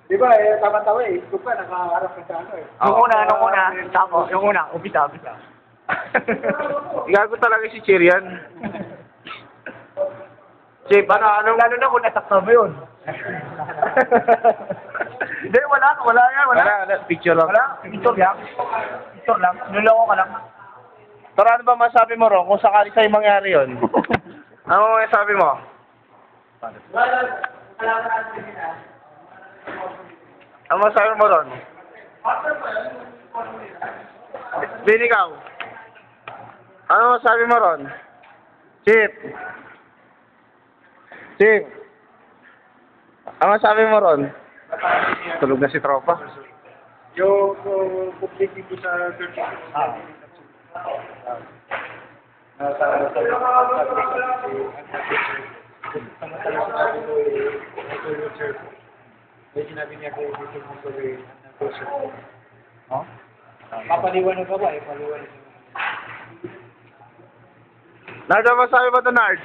Di ba, tama-tama eh. Ito pa, nakaharap ka sa ano eh. Nung una, tako, yung una, umpisa. Gago talaga si Chirian. Chip, ano? Lalo na kung nasakta mo yun. Hindi, wala yan. Wala, picture lang. Wala, picture lang. Nuloko ka lang. Pero ano ba masabi mo ron kung sakali sa'yo mangyari yun? Ano masabi mo? Ano masabi mo ron? Bin, ikaw? Ano masabi mo ron? Chip? Ano masabi mo ron? Tulog na si tropa. Yung publicity ko sa church. May sinabi niya kay dito mo tuloy ng puso. Papaliwanag ka ba eh? Paliwanag. Nard, ano masabi mo ito, Nard?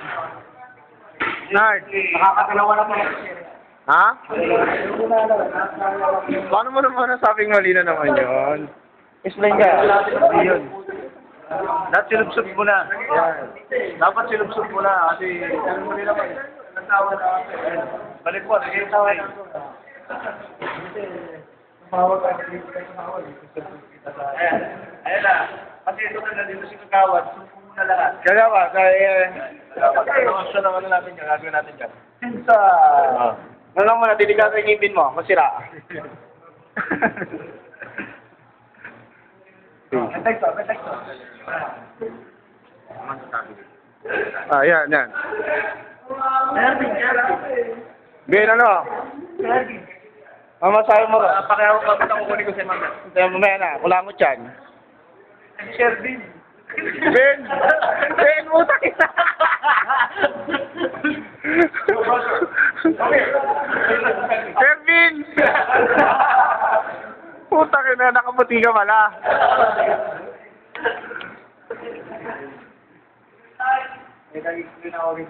Nard? Nakakatalawa na pala. Ha? Paano mo naman nasabing mali na naman yun? Explain ka. Hindi yun. Dapat silubsub mo na. Dapat silubsub mo na kasi ganun mo rin naman. Nagtawa na ako. Balik mo, sige tawa na. Tumawag ka, hindi ka tumawag. Ayan na. Kasi ito na dito si Kagawad. Sumpong mo na lahat. Kaya ba? Pagkakasya naman na natin yan. Gagawin natin yan. Sinsa. Ano lang muna, diligan yung ngipin mo. Masira. Teksto. Yan. Ben, ano? Masabi mo rin. Pakiaw ka, ba't ako kunin ko si Mama? Mamaya na, kulangot yan. Shervin. Ben, utak ina. Kevin! Putak ina, nakaputi ka pala. May nag-explain ako rin.